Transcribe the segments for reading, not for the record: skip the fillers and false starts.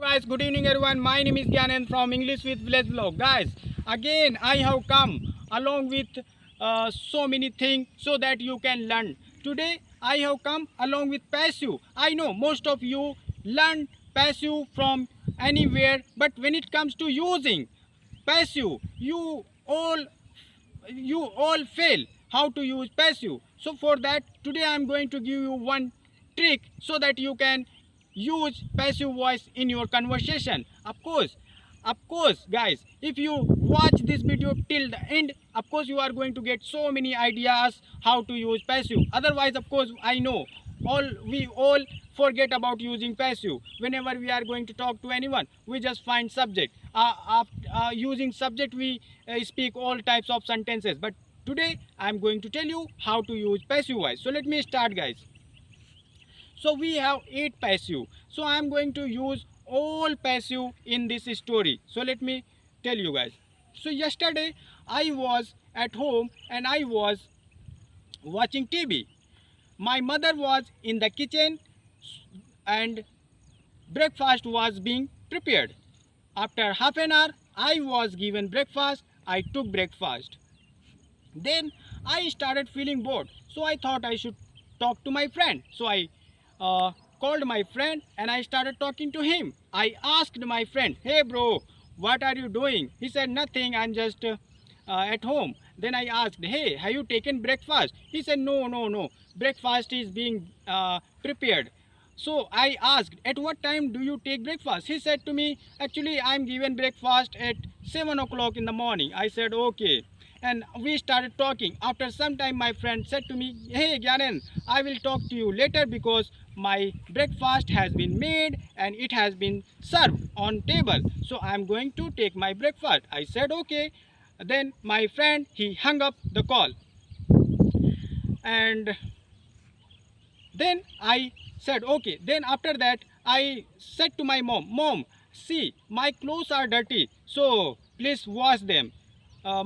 Guys, good evening everyone. My name is Gyanan from English with Village Vlog. Guys, again I have come along with so many things so that you can learn. Today I have come along with passive. I know most of you learn passive from anywhere, but when it comes to using passive, you all fail how to use passive. So for that today I am going to give you one trick so that you can use passive voice in your conversation. Of course guys, if you watch this video till the end, of course you are going to get so many ideas how to use passive. Otherwise, of course, I know we all forget about using passive. Whenever we are going to talk to anyone, we just find subject. Using subject, we speak all types of sentences, but today I am going to tell you how to use passive voice. So let me start, guys. So we have 8 passive, so I am going to use all passive in this story. So let me tell you guys. So yesterday I was at home and I was watching TV. My mother was in the kitchen and breakfast was being prepared. After half an hour I was given breakfast. I took breakfast. Then I started feeling bored, so I thought I should talk to my friend. So I called my friend and I started talking to him. I asked my friend, "Hey bro, what are you doing?" He said, "Nothing, I'm just at home." Then I asked, "Hey, have you taken breakfast?" He said, "No, no, no. Breakfast is being prepared." So I asked, "At what time do you take breakfast?" He said to me, "Actually, I'm given breakfast at 7 o'clock in the morning." I said, "Okay." And we started talking. After some time, my friend said to me, "Hey Gyanan, I will talk to you later because my breakfast has been made and it has been served on table. So I'm going to take my breakfast." I said, "Okay." Then my friend, he hung up the call. And then I said, "Okay." Then after that I said to my mom, "Mom, see, my clothes are dirty, so please wash them."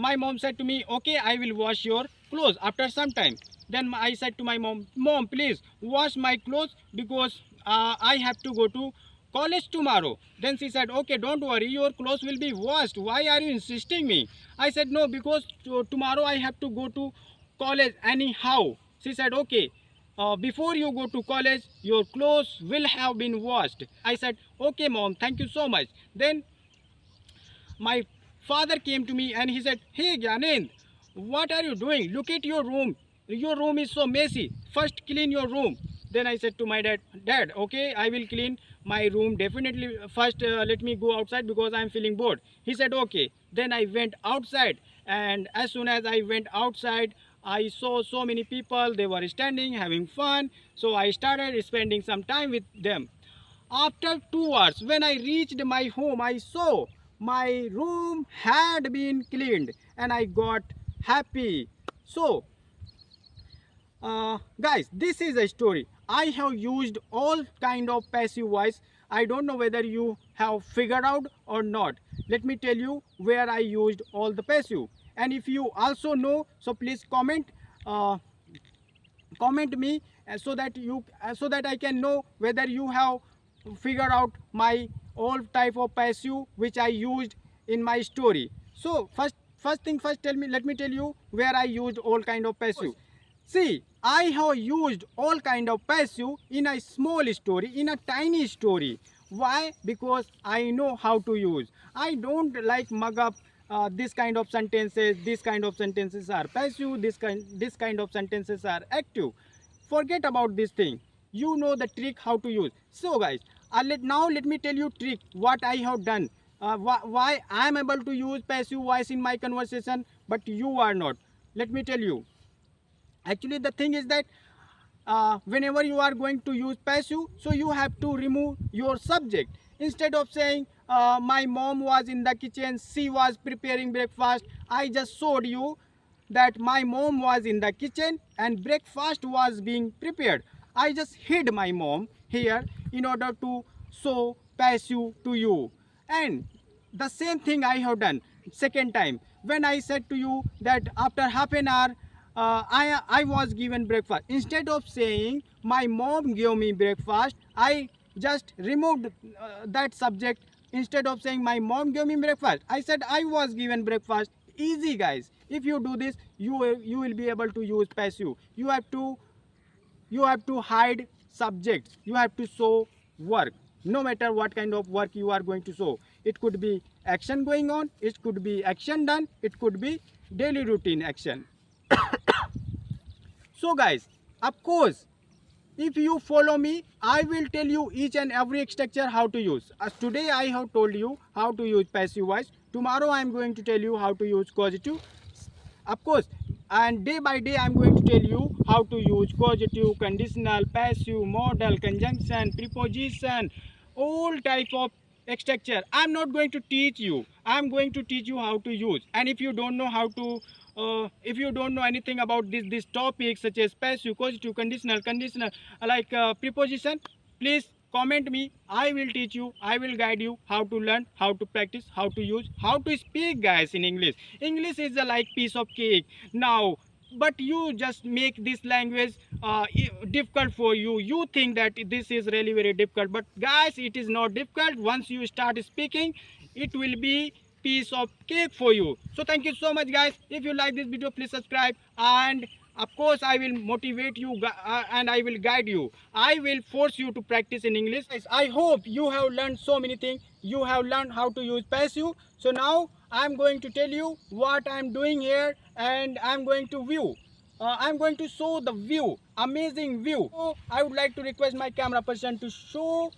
My mom said to me, "Okay, I will wash your clothes after some time." Then I said to my mom, "Mom, please wash my clothes because I have to go to college tomorrow." Then she said, "Okay, don't worry, your clothes will be washed. Why are you insisting me?" I said, "No, because tomorrow I have to go to college anyhow." She said, "Okay, before you go to college, your clothes will have been washed." I said, "Okay, mom, thank you so much." Then my father came to me and he said, "Hey Gyanend, what are you doing? Look at your room. Your room is so messy. First clean your room." Then I said to my dad, "Dad, okay, I will clean my room definitely. First let me go outside because I am feeling bored." He said, "Okay." Then I went outside, and as soon as I went outside, I saw so many people. They were standing having fun, so I started spending some time with them. After 2 hours, when I reached my home, I saw my room had been cleaned and I got happy. So, guys, this is a story. I have used all kind of passive voice. I don't know whether you have figured out or not. Let me tell you where I used all the passive. And if you also know, so please comment me so that I can know whether you have figured out my all type of passive which I used in my story. So first thing first, let me tell you where I used all kind of passive. See, I have used all kind of passive in a small story, in a tiny story. Why? Because I know how to use. I don't like mug up this kind of sentences. This kind of sentences are passive. This kind of sentences are active. Forget about this thing. You know the trick how to use. So guys, let me tell you trick what I have done. Why I am able to use passive voice in my conversation, but you are not. Let me tell you. Actually, the thing is that whenever you are going to use passive, so you have to remove your subject. Instead of saying my mom was in the kitchen, she was preparing breakfast, I just showed you that my mom was in the kitchen and breakfast was being prepared. I just hid my mom here in order to show passive to you. And the same thing I have done second time when I said to you that after half an hour I was given breakfast. Instead of saying my mom gave me breakfast, I just removed that subject. Instead of saying my mom gave me breakfast, I said I was given breakfast. Easy, guys. If you do this, you will be able to use passive. You have to hide subjects. You have to show work. No matter what kind of work you are going to show, it could be action going on, it could be action done, it could be daily routine action. So guys, of course, if you follow me, I will tell you each and every structure how to use. As today I have told you how to use passive voice. Tomorrow I am going to tell you how to use causative. Of course, and day by day I am going to tell you how to use causative, conditional, passive, modal, conjunction, preposition, all type of structure. I am not going to teach you. I am going to teach you how to use. And if you don't know how to if you don't know anything about this topic such as passive, causative, conditional, like preposition, please comment me. I will teach you, I will guide you how to learn, how to practice, how to use, how to speak, guys, in English. English is a like piece of cake now, but you just make this language difficult for you. You think that this is really very difficult, but guys, it is not difficult. Once you start speaking, it will be piece of cake for you. So thank you so much, guys. If you like this video, please subscribe, and of course I will motivate you and I will guide you. I will force you to practice in English. I hope you have learned so many things. You have learned how to use passive. So now I'm going to tell you what I'm doing here, and I'm going to view. I'm going to show the view, amazing view. So I would like to request my camera person to show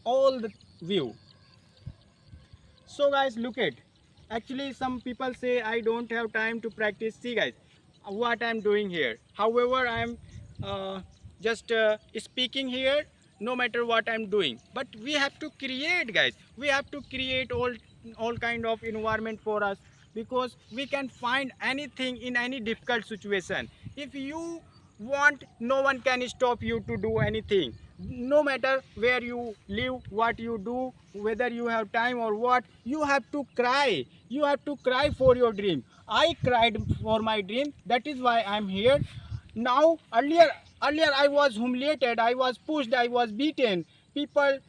all the view. So guys, look at. Actually, some people say I don't have time to practice. See guys, what I'm doing here. However, I'm just speaking here, no matter what I'm doing. But we have to create, guys. We have to create all kind of environment for us, because we can find anything in any difficult situation. If you want, no one can stop you to do anything. No matter where you live, what you do, whether you have time or what, you have to cry. You have to cry for your dream. I cried for my dream. That is why I'm here. Now, earlier I was humiliated, I was pushed, I was beaten. People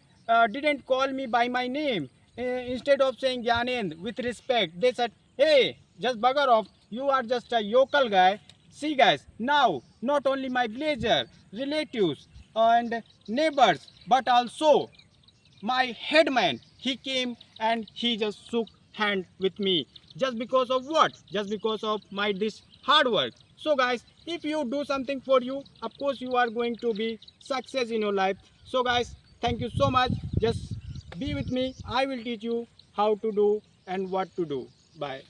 didn't call me by my name. Instead of saying Gyanendra with respect, they said, hey, just bugger off, you are just a yokel guy. See guys, now not only my villager, relatives and neighbors, but also my headman, he came and he just shook hand with me. Just because of what? Just because of my this hard work. So guys, if you do something for you, of course you are going to be success in your life. So guys, thank you so much. Just be with me. I will teach you how to do and what to do. Bye.